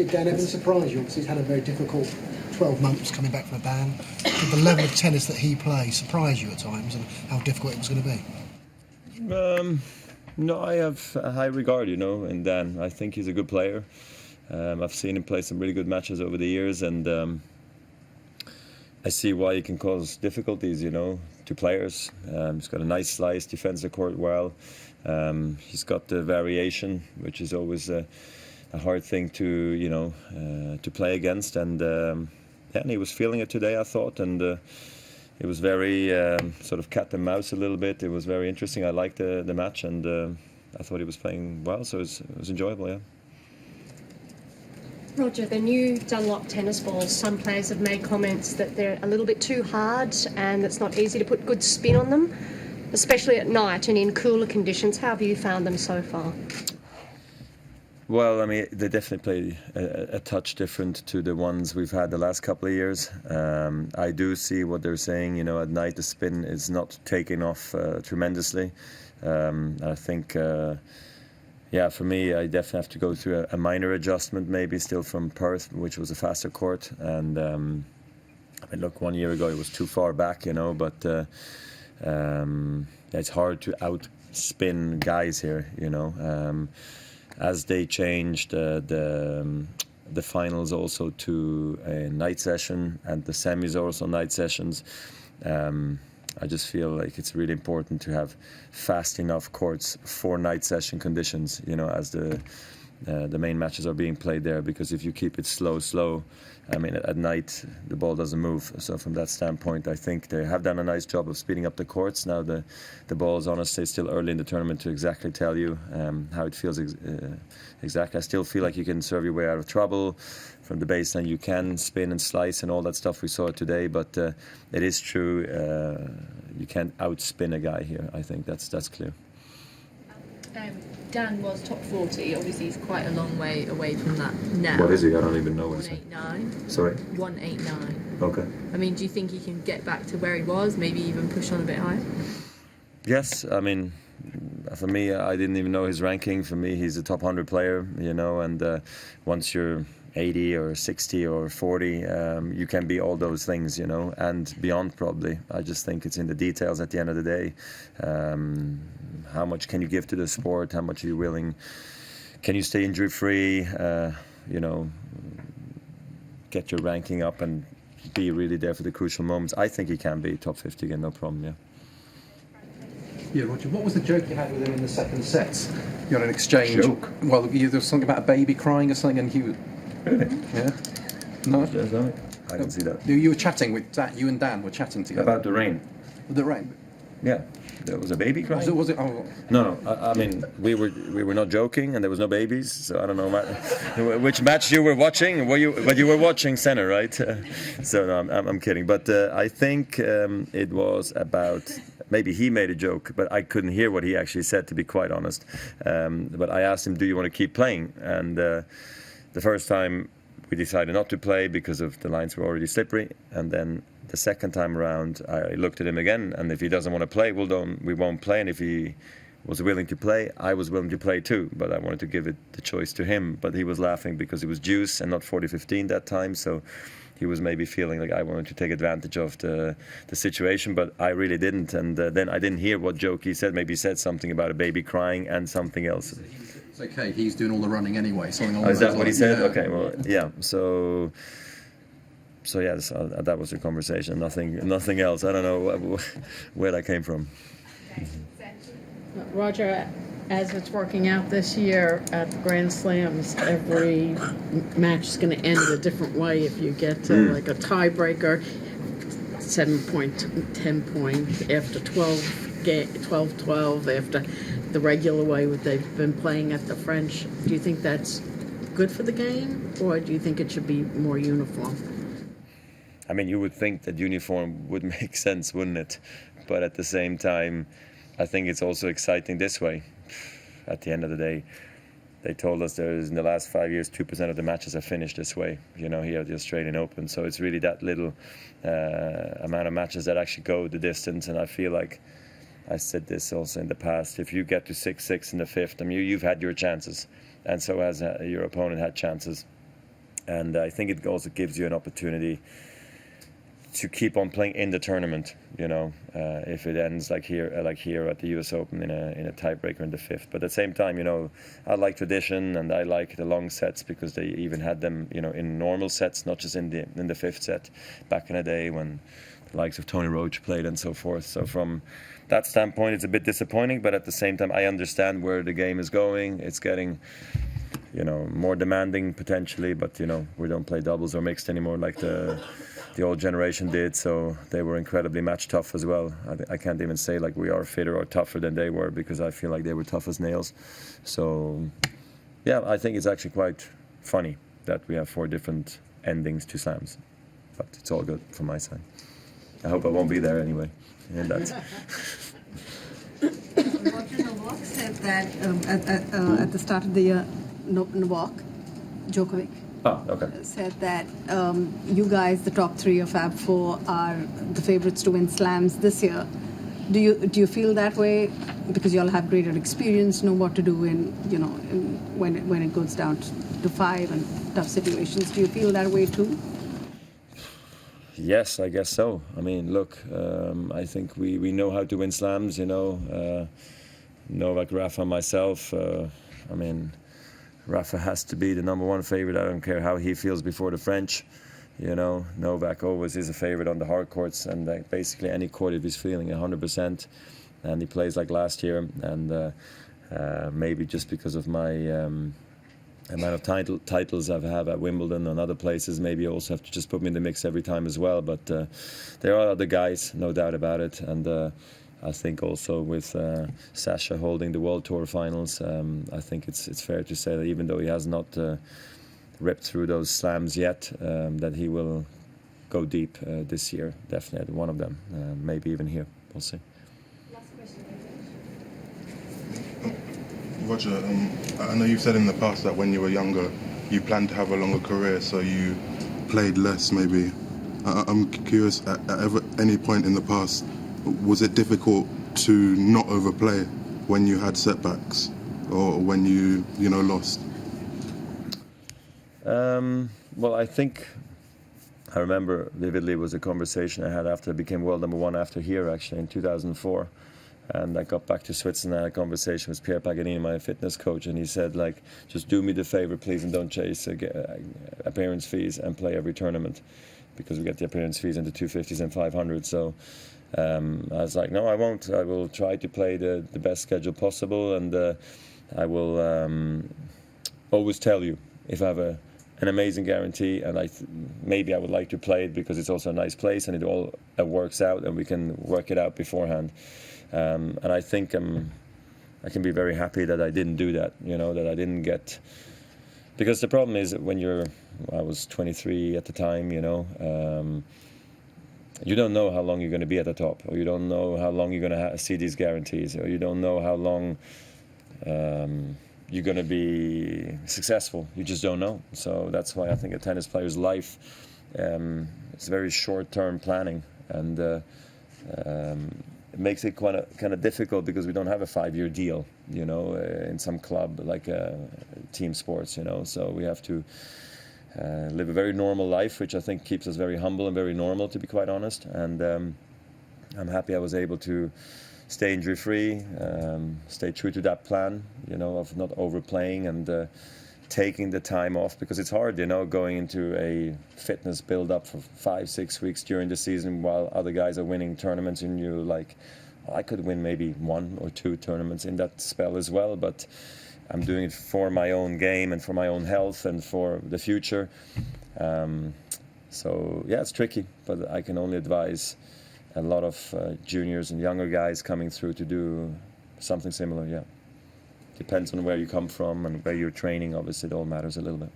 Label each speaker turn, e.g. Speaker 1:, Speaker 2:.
Speaker 1: Did Dan Evans surprise you? Obviously, he's had a very difficult 12 months coming back from a ban. Did the level of tennis that he plays surprise you at times, and how difficult it was going to be?
Speaker 2: No, I have a high regard, in Dan. I think he's a good player. I've seen him play some really good matches over the years, and I see why he can cause difficulties, to players. He's got a nice slice, defends the court well. He's got the variation, which is always a hard thing to play against, and he was feeling it today, I thought, and it was very sort of cat and mouse a little bit. It was very interesting. I liked the match, and I thought he was playing well, so it was enjoyable, yeah.
Speaker 3: Roger, the new Dunlop tennis balls, some players have made comments that they're a little bit too hard and it's not easy to put good spin on them, especially at night and in cooler conditions. How have you found them so far?
Speaker 2: Well, I mean, they definitely play a touch different to the ones we've had the last couple of years. I do see what they're saying, at night the spin is not taking off tremendously. I think... for me, I definitely have to go through a minor adjustment, maybe still from Perth, which was a faster court. And look, 1 year ago it was too far back, but it's hard to outspin guys here, As they changed the finals also to a night session, and the semis are also night sessions. I just feel like it's really important to have fast enough courts for night session conditions, as the main matches are being played there, because if you keep it slow, I mean, at night the ball doesn't move. So from that standpoint, I think they have done a nice job of speeding up the courts. Now the ball is honestly still early in the tournament to exactly tell you how it feels exactly. I still feel like you can serve your way out of trouble. From the baseline, you can spin and slice and all that stuff we saw today, but it is true, you can't outspin a guy here. I think that's clear.
Speaker 4: Dan was top 40. Obviously, he's quite a long way away from that now.
Speaker 2: What is he? I don't even know what it is.
Speaker 4: 189.
Speaker 2: Sorry?
Speaker 4: 189.
Speaker 2: Okay.
Speaker 4: I mean, do you think he can get back to where he was, maybe even push on a bit higher?
Speaker 2: Yes, I mean, for me, I didn't even know his ranking. For me, he's a top 100 player, and once you're 80 or 60 or 40, you can be all those things, and beyond probably. I just think it's in the details at the end of the day. How much can you give to the sport? How much are you willing? Can you stay injury-free? Get your ranking up and be really there for the crucial moments. I think he can be top 50 again, no problem, yeah.
Speaker 5: Yeah, Roger, what was the joke you had with him in the second set? You had an exchange.
Speaker 2: Joke?
Speaker 5: Well, there was something about a baby crying or something, and he was...
Speaker 2: Really?
Speaker 5: Yeah? No?
Speaker 2: I didn't see that.
Speaker 5: You were chatting with Dan, you and Dan were chatting together.
Speaker 2: About the rain?
Speaker 5: The rain?
Speaker 2: Yeah. There was a baby crying?
Speaker 5: Was it? Oh.
Speaker 2: No. I mean, we were not joking, and there was no babies. So I don't know which match you were watching. But you were watching Senna, right? So no, I'm kidding. But I think it was about. Maybe he made a joke, but I couldn't hear what he actually said, to be quite honest. But I asked him, "Do you want to keep playing?" And the first time we decided not to play because of the lines were already slippery, and then the second time around, I looked at him again, and if he doesn't want to play, we won't play. And if he was willing to play, I was willing to play too, but I wanted to give it the choice to him. But he was laughing because it was deuce and not 40-15 that time, so he was maybe feeling like I wanted to take advantage of the situation, but I really didn't. And then I didn't hear what joke he said. Maybe he said something about a baby crying and something else.
Speaker 5: It's okay, he's doing all the running anyway. Something along
Speaker 2: is that what he said?
Speaker 5: Yeah.
Speaker 2: Okay, well, yeah, so yes, that was the conversation. Nothing else. I don't know where that came from.
Speaker 6: Roger, as it's working out this year at the Grand Slams, every match is going to end a different way. If you get to like a tiebreaker, 7-point, 10-point, after 12-12, after the regular way they've been playing at the French. Do you think that's good for the game, or do you think it should be more uniform?
Speaker 2: I mean, you would think that uniform would make sense, wouldn't it? But at the same time, I think it's also exciting this way. At the end of the day, they told us in the last 5 years, 2% of the matches are finished this way, here at the Australian Open. So it's really that little amount of matches that actually go the distance. And I feel like I said this also in the past, if you get to 6-6 in the fifth, I mean, you've had your chances. And so has your opponent had chances. and I think it also gives you an opportunity to keep on playing in the tournament. You know, if it ends like here at the U.S. Open in a tiebreaker in the fifth. But at the same time, you know, I like tradition and I like the long sets because they even had them, you know, in normal sets, not just in the fifth set back in the day when the likes of Tony Roach played and so forth. So from that standpoint, it's a bit disappointing, but at the same time, I understand where the game is going. It's getting, you know, more demanding potentially, but you know, we don't play doubles or mixed anymore like the old generation did, so they were incredibly match tough as well. I can't even say like we are fitter or tougher than they were because I feel like they were tough as nails. So yeah, I think it's actually quite funny that we have 4 different endings to slams, but it's all good from my side. I hope I won't be there anyway. And that's
Speaker 7: Roger Novak said that at the start of the year, Djokovic said that you guys, the top 3 of Fab 4, are the favorites to win slams this year. Do you feel that way because you all have greater experience, know what to do when it goes down to 5 and tough situations? Do you feel that way too?
Speaker 2: Yes, I guess so. I mean, look, I think we know how to win slams, you know. Novak, Rafa, myself. I mean, Rafa has to be the #1 favorite. I don't care how he feels before the French. You know, Novak always is a favorite on the hard courts and basically any court if he's feeling 100%. And he plays like last year. And maybe just because of my amount of titles I have at Wimbledon and other places, maybe you also have to just put me in the mix every time as well. But there are other guys, no doubt about it. And I think also with Sasha holding the World Tour finals, I think it's fair to say that even though he has not ripped through those slams yet, that he will go deep this year, definitely at one of them, maybe even here. We'll see.
Speaker 8: Roger, I know you've said in the past that when you were younger, you planned to have a longer career, so you played less maybe. I'm curious, at any point in the past, was it difficult to not overplay when you had setbacks or when you lost?
Speaker 2: Well, I think I remember vividly was a conversation I had after I became world #1 after here, actually, in 2004. And I got back to Switzerland, I had a conversation with Pierre Paganini, my fitness coach, and he said, like, just do me the favor, please, and don't chase appearance fees and play every tournament, because we get the appearance fees in the 250s and 500s. So I was like, no, I won't. I will try to play the best schedule possible, and I will always tell you if I have an amazing guarantee, and maybe I would like to play it because it's also a nice place and it all works out and we can work it out beforehand. And I think I can be very happy that I didn't do that, you know, that I didn't get... Because the problem is that when I was 23 at the time, you know, you don't know how long you're going to be at the top, or you don't know how long you're going to see these guarantees, or you don't know how long you're going to be successful. You just don't know. So that's why I think a tennis player's life is very short-term planning, and it makes it kind of difficult because we don't have a 5-year deal, you know, in some club like team sports, you know. So we have to live a very normal life, which I think keeps us very humble and very normal, to be quite honest. And I'm happy I was able to stay injury-free, stay true to that plan, you know, of not overplaying and taking the time off, because it's hard, you know, going into a fitness build-up for 5-6 weeks during the season while other guys are winning tournaments, and you're like, oh, I could win maybe 1 or 2 tournaments in that spell as well, but I'm doing it for my own game and for my own health and for the future. So yeah, it's tricky, but I can only advise a lot of juniors and younger guys coming through to do something similar. Yeah, depends on where you come from and where you're training. Obviously, it all matters a little bit.